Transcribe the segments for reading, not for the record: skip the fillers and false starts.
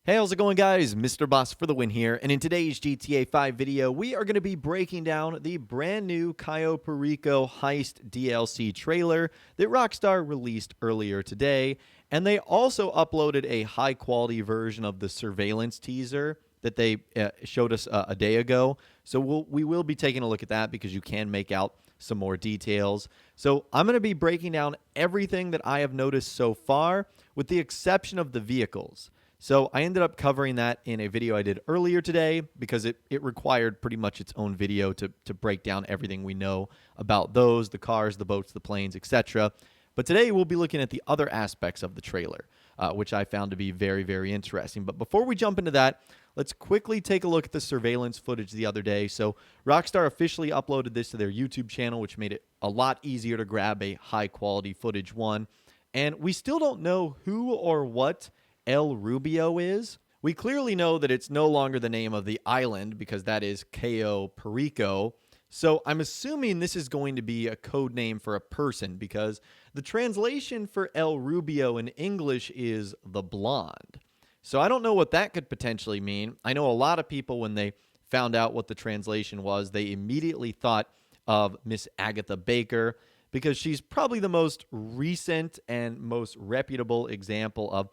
Hey, how's it going, guys? Mr. Boss for the win here, and in today's GTA 5 video, we are going to be breaking down the brand new Cayo Perico Heist DLC trailer that Rockstar released earlier today, and they also uploaded a high-quality version of the surveillance teaser that they showed us a day ago. So we will be taking a look at that because you can make out some more details. So I'm going to be breaking down everything that I have noticed so far, with the exception of the vehicles. So I ended up covering that in a video I did earlier today because it required pretty much its own video to break down everything we know about those, the cars, the boats, the planes, etc. But today we'll be looking at the other aspects of the trailer, which I found to be very, very interesting. But before we jump into that, let's quickly take a look at the surveillance footage the other day. So Rockstar officially uploaded this to their YouTube channel, which made it a lot easier to grab a high-quality footage one. And we still don't know who or what El Rubio is. We clearly know that it's no longer the name of the island because that is Cayo Perico. So I'm assuming this is going to be a code name for a person because the translation for El Rubio in English is the blonde. So I don't know what that could potentially mean. I know a lot of people, when they found out what the translation was, they immediately thought of Miss Agatha Baker because she's probably the most recent and most reputable example of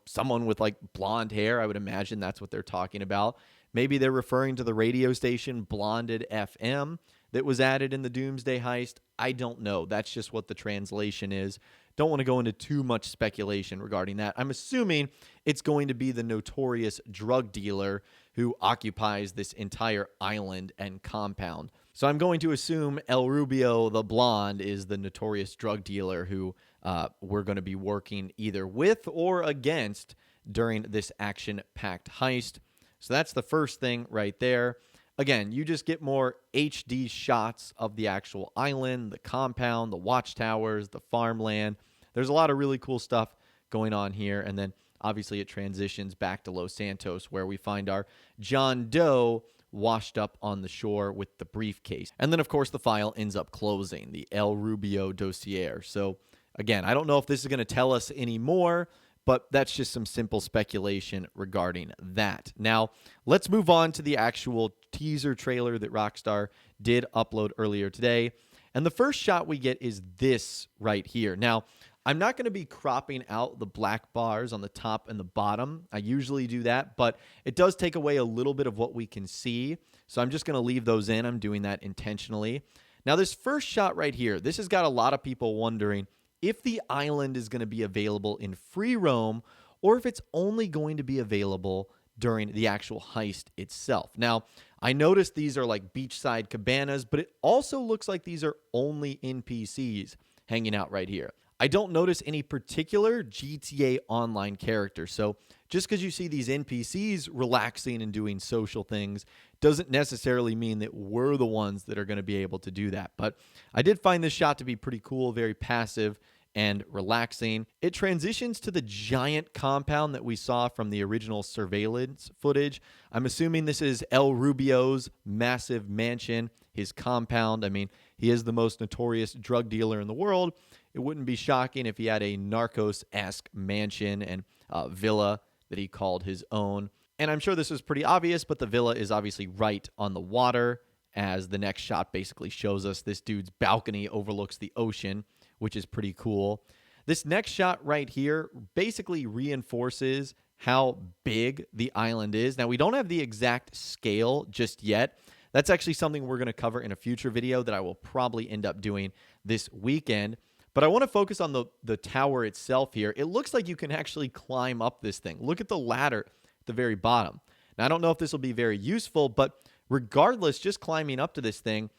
someone with like blonde hair. I would imagine that's what they're talking about. Maybe they're referring to the radio station Blonded FM that was added in the Doomsday Heist. I don't know. That's just what the translation is. Don't want to go into too much speculation regarding that. I'm assuming it's going to be the notorious drug dealer who occupies this entire island and compound. So I'm going to assume El Rubio, the blonde, is the notorious drug dealer who we're going to be working either with or against during this action-packed heist. So that's the first thing right there. Again, you just get more HD shots of the actual island, the compound, the watchtowers, the farmland. There's a lot of really cool stuff going on here. And then obviously it transitions back to Los Santos, where we find our John Doe washed up on the shore with the briefcase. And then, of course, the file ends up closing, the El Rubio dossier. So again, I don't know if this is going to tell us any more, but that's just some simple speculation regarding that. Now, let's move on to the actual teaser trailer that Rockstar did upload earlier today. And the first shot we get is this right here. Now, I'm not going to be cropping out the black bars on the top and the bottom. I usually do that, but it does take away a little bit of what we can see. So I'm just going to leave those in. I'm doing that intentionally. Now, this first shot right here, this has got a lot of people wondering if the island is going to be available in free roam or if it's only going to be available during the actual heist itself. Now, I noticed these are like beachside cabanas, but it also looks like these are only NPCs hanging out right here. I don't notice any particular GTA Online character. So just because you see these NPCs relaxing and doing social things doesn't necessarily mean that we're the ones that are going to be able to do that. But I did find this shot to be pretty cool, very passive and relaxing. It transitions to the giant compound that we saw from the original surveillance footage. I'm assuming this is El Rubio's massive mansion, his compound. I mean, he is the most notorious drug dealer in the world. It wouldn't be shocking if he had a Narcos-esque mansion and villa that he called his own. And I'm sure this is pretty obvious, but the villa is obviously right on the water, as the next shot basically shows us. This dude's balcony overlooks the ocean, which is pretty cool. This next shot right here basically reinforces how big the island is. Now, we don't have the exact scale just yet. That's actually something we're going to cover in a future video that I will probably end up doing this weekend. But I want to focus on the tower itself here. It looks like you can actually climb up this thing. Look at the ladder at the very bottom. Now, I don't know if this will be very useful, but regardless, just climbing up to this thing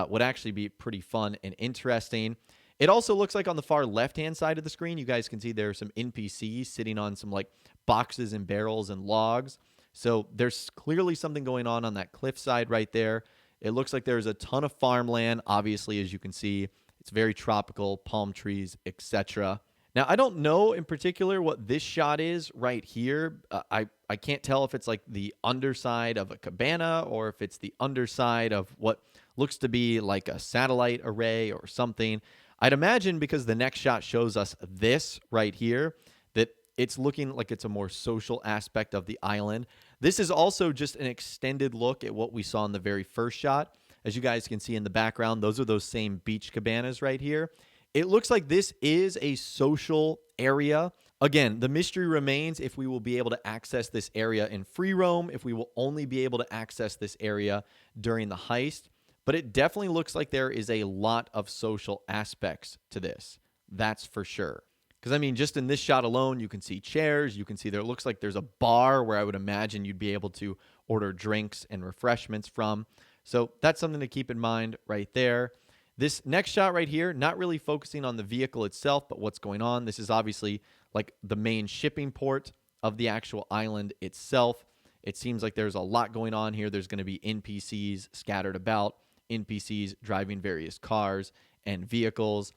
would actually be pretty fun and interesting. It also looks like on the far left-hand side of the screen, you guys can see there are some NPCs sitting on some like boxes and barrels and logs. So there's clearly something going on that cliffside right there. It looks like there's a ton of farmland, obviously, as you can see. It's very tropical, palm trees, etc. Now, I don't know in particular what this shot is right here. I can't tell if it's like the underside of a cabana or if it's the underside of what looks to be like a satellite array or something. I'd imagine because the next shot shows us this right here, that it's looking like it's a more social aspect of the island. This is also just an extended look at what we saw in the very first shot. As you guys can see in the background, those are those same beach cabanas right here. It looks like this is a social area. Again, the mystery remains if we will be able to access this area in free roam, if we will only be able to access this area during the heist. But it definitely looks like there is a lot of social aspects to this. That's for sure. Because, I mean, just in this shot alone, you can see chairs. You can see there looks like there's a bar where I would imagine you'd be able to order drinks and refreshments from. So that's something to keep in mind right there. This next shot right here, not really focusing on the vehicle itself, but what's going on. This is obviously like the main shipping port of the actual island itself. It seems like there's a lot going on here. There's going to be NPCs scattered about, NPCs driving various cars and vehicles.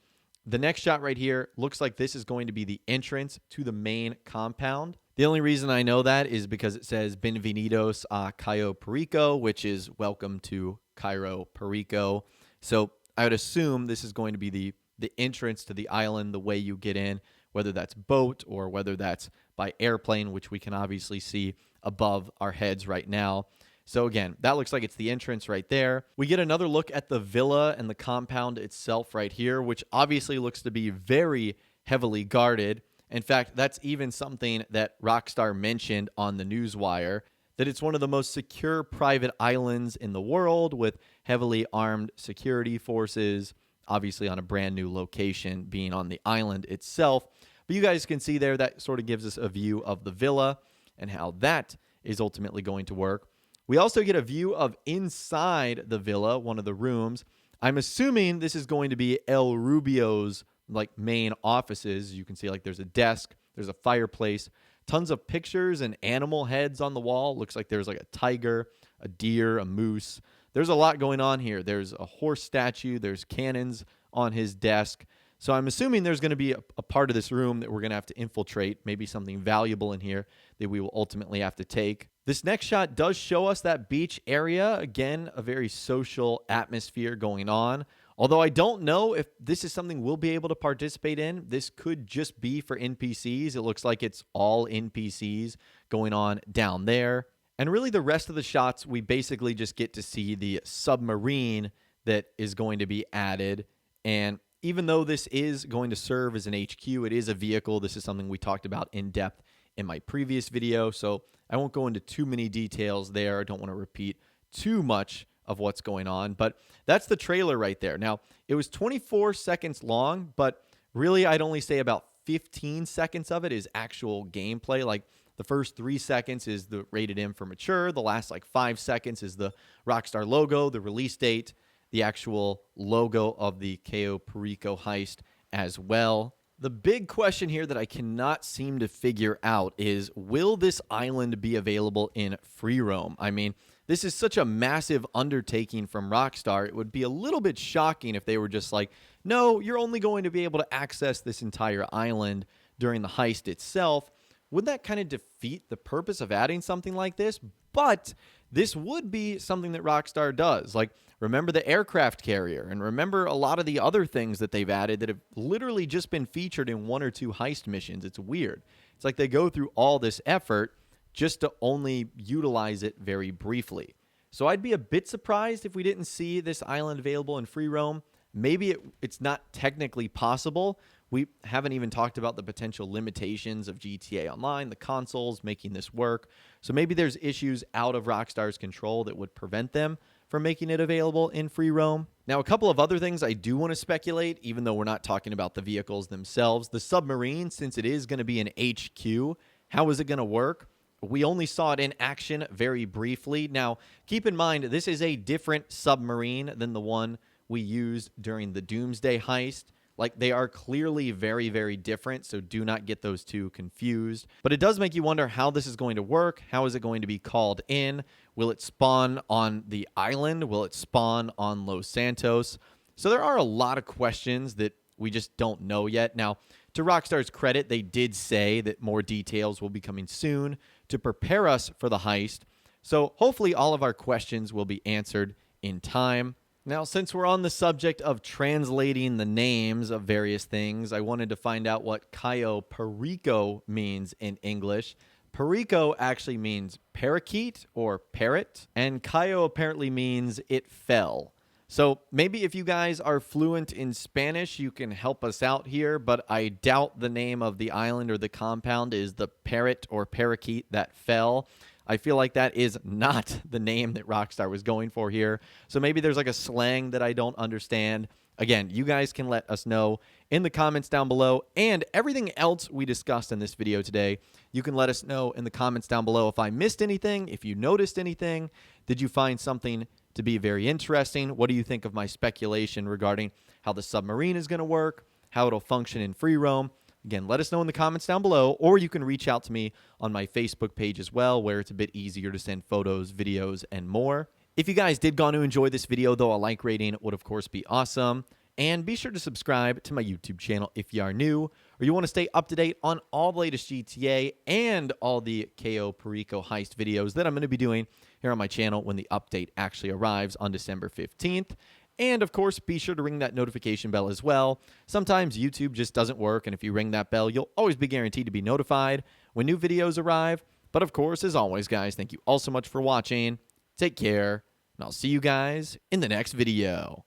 The next shot right here looks like this is going to be the entrance to the main compound. The only reason I know that is because it says Bienvenidos a Cayo Perico, which is welcome to Cayo Perico. So I would assume this is going to be the entrance to the island, the way you get in, whether that's boat or whether that's by airplane, which we can obviously see above our heads right now. So again, that looks like it's the entrance right there. We get another look at the villa and the compound itself right here, which obviously looks to be very heavily guarded. In fact, that's even something that Rockstar mentioned on the Newswire, that it's one of the most secure private islands in the world with heavily armed security forces, obviously on a brand new location being on the island itself. But you guys can see there that sort of gives us a view of the villa and how that is ultimately going to work. We also get a view of inside the villa, one of the rooms. I'm assuming this is going to be El Rubio's like main offices. You can see like there's a desk, there's a fireplace, tons of pictures and animal heads on the wall. Looks like there's like a tiger, a deer, a moose. There's a lot going on here. There's a horse statue, there's cannons on his desk. So I'm assuming there's going to be a part of this room that we're going to have to infiltrate, maybe something valuable in here that we will ultimately have to take. This next shot does show us that beach area. Again, a very social atmosphere going on. Although I don't know if this is something we'll be able to participate in. This could just be for NPCs. It looks like it's all NPCs going on down there. And really the rest of the shots, we basically just get to see the submarine that is going to be added. And even though this is going to serve as an HQ, it is a vehicle. This is something we talked about in depth in my previous video. So I won't go into too many details there. I don't want to repeat too much of what's going on, but that's the trailer right there. Now, it was 24 seconds long, but really I'd only say about 15 seconds of it is actual gameplay. Like the first 3 seconds is the rated M for mature. The last like 5 seconds is the Rockstar logo, the release date, the actual logo of the Cayo Perico Heist as well. The big question here that I cannot seem to figure out is, will this island be available in free roam? I mean, this is such a massive undertaking from Rockstar. It would be a little bit shocking if they were just like, no, you're only going to be able to access this entire island during the heist itself. Would that kind of defeat the purpose of adding something like this? But this would be something that Rockstar does. Like, remember the aircraft carrier, and remember a lot of the other things that they've added that have literally just been featured in 1 or 2 heist missions. It's weird. It's like they go through all this effort just to only utilize it very briefly. So I'd be a bit surprised if we didn't see this island available in free roam. Maybe it's not technically possible. We haven't even talked about the potential limitations of GTA Online, the consoles making this work. So maybe there's issues out of Rockstar's control that would prevent them from making it available in free roam. Now, a couple of other things I do want to speculate, even though we're not talking about the vehicles themselves. The submarine, since it is going to be an HQ, how is it going to work? We only saw it in action very briefly. Now, keep in mind, this is a different submarine than the one we used during the Doomsday heist. Like, they are clearly very, very different, so do not get those two confused. But it does make you wonder how this is going to work. How is it going to be called in? Will it spawn on the island? Will it spawn on Los Santos? So there are a lot of questions that we just don't know yet. Now, to Rockstar's credit, they did say that more details will be coming soon to prepare us for the heist. So hopefully all of our questions will be answered in time. Now, since we're on the subject of translating the names of various things, I wanted to find out what Cayo Perico means in English. Perico actually means parakeet or parrot, and Cayo apparently means it fell. So maybe if you guys are fluent in Spanish, you can help us out here, but I doubt the name of the island or the compound is the parrot or parakeet that fell. I feel like that is not the name that Rockstar was going for here. So maybe there's like a slang that I don't understand. Again, you guys can let us know in the comments down below, and everything else we discussed in this video today, you can let us know in the comments down below if I missed anything, if you noticed anything. Did you find something to be very interesting? What do you think of my speculation regarding how the submarine is going to work, how it'll function in free roam? Again, let us know in the comments down below, or you can reach out to me on my Facebook page as well, where it's a bit easier to send photos, videos, and more. If you guys did go on to enjoy this video, though, a like rating would, of course, be awesome. And be sure to subscribe to my YouTube channel if you are new, or you want to stay up to date on all the latest GTA and all the Cayo Perico Heist videos that I'm going to be doing here on my channel when the update actually arrives on December 15th. And, of course, be sure to ring that notification bell as well. Sometimes YouTube just doesn't work, and if you ring that bell, you'll always be guaranteed to be notified when new videos arrive. But, of course, as always, guys, thank you all so much for watching. Take care, and I'll see you guys in the next video.